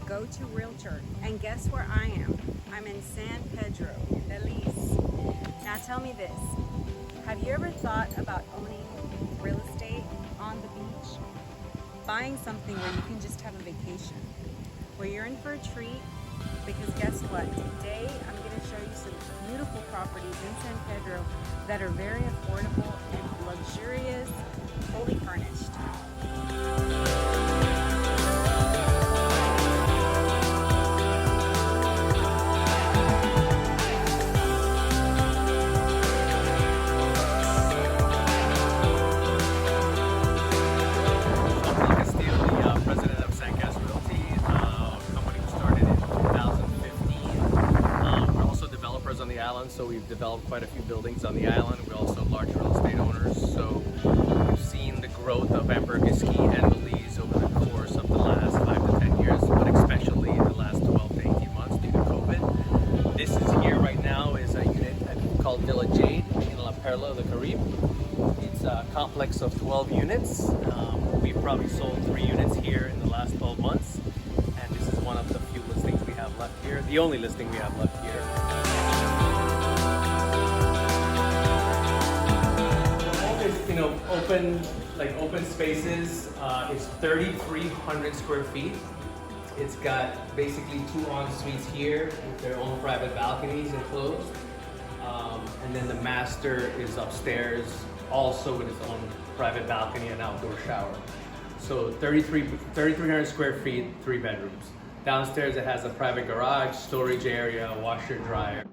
go-to realtor. And guess where I am? I'm in San Pedro, in Belize. Now tell me this, have you ever thought about owning real estate on the beach? Buying something where you can just have a vacation, where you're in for a treat, because guess what? Today I'm going to show you some beautiful properties in San Pedro that are very affordable and luxurious, fully furnished. President of Sancas Realty, a company we started in 2015. We're also developers on the island, so we've developed quite a few buildings on the island. We're also large real estate owners, so we've seen the growth of Ambergrisky and Belize over the course of the last 5 to 10 years, but especially in the last 12 to 18 months due to COVID. This is here right now is a unit called Villa Jade in La Perla, the Caribe. It's a complex of 12 units. We've probably sold 3 units here in the last 12 months, and this is one of the few listings we have left here, the only listing we have left here. Open spaces. It's 3,300 square feet. It's got basically 2 en-suites here with their own private balconies enclosed. And then the master is upstairs, also with its own private balcony and outdoor shower. So 3,300 square feet, 3 bedrooms. Downstairs it has a private garage, storage area, washer, dryer.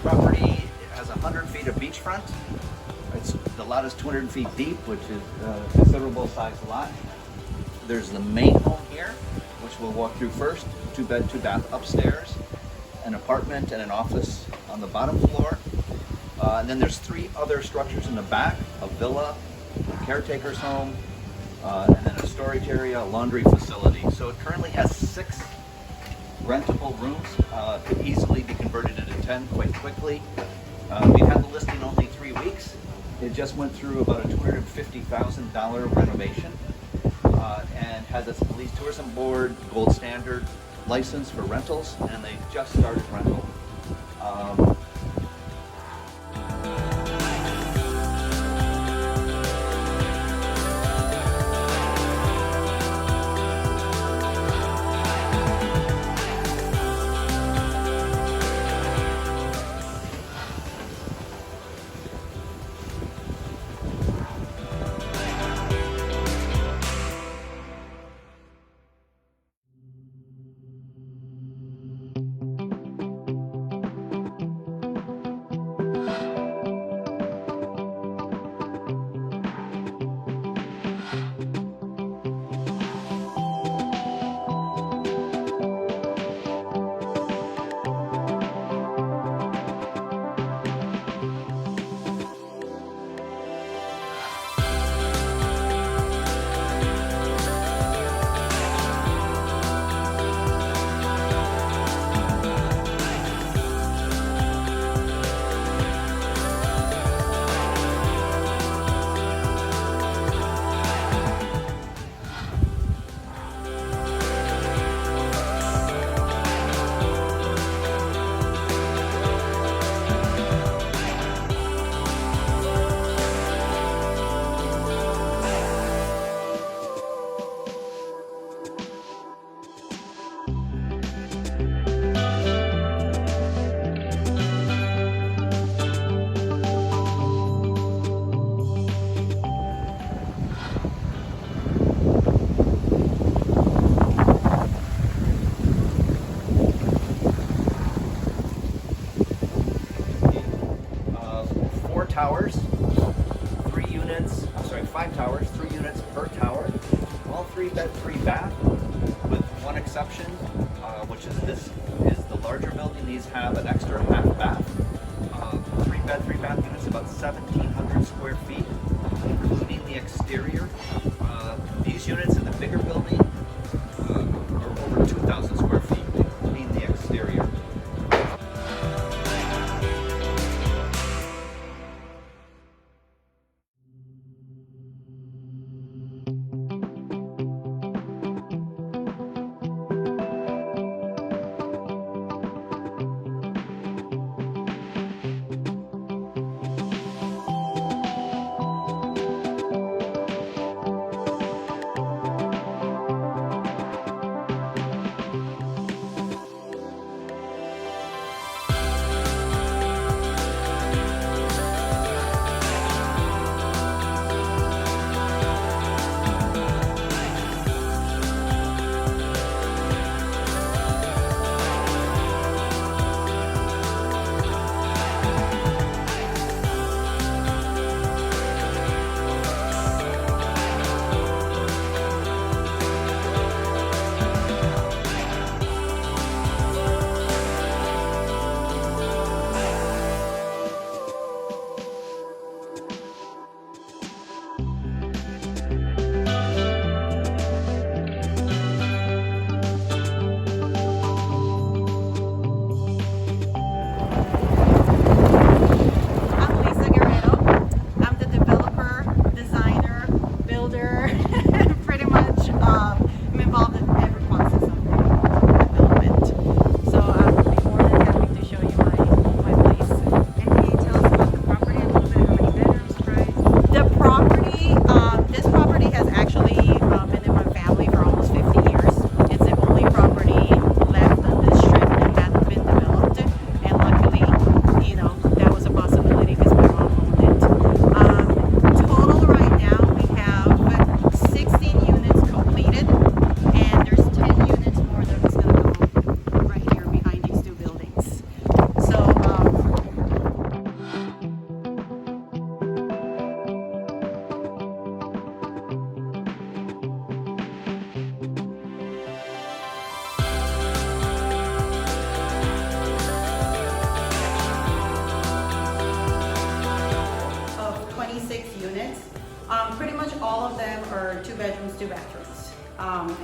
Property has 100 feet of beachfront. The lot is 200 feet deep, which is a considerable sized lot. There's the main home here, which we'll walk through first. 2-bed, 2-bath upstairs, an apartment and an office on the bottom floor. And then there's 3 other structures in the back, a villa, a caretaker's home, and then a storage area, a laundry facility. So it currently has 6 rentable rooms, could easily be converted into 10 quite quickly. We've had the listing only 3 weeks. It just went through about a $250,000 renovation and has its police tourism board, gold standard license for rentals, and they just started rental. Towers, 3 units, I'm sorry, 5 towers, 3 units per tower, all 3 bed, 3 bath, with one exception, which is this is the larger building. These have an extra half bath. 3 bed, 3 bath units, about 1,700 square feet, including the exterior. These units in the bigger building are over 2,000 square feet, including the exterior. Pretty much all of them are 2 bedrooms, 2 bathrooms.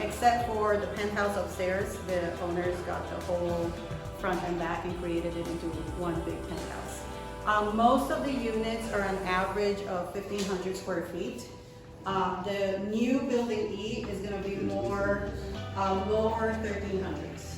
Except for the penthouse upstairs, the owners got the whole front and back and created it into one big penthouse. Most of the units are an average of 1,500 square feet. The new building E is gonna be more lower 1,300s.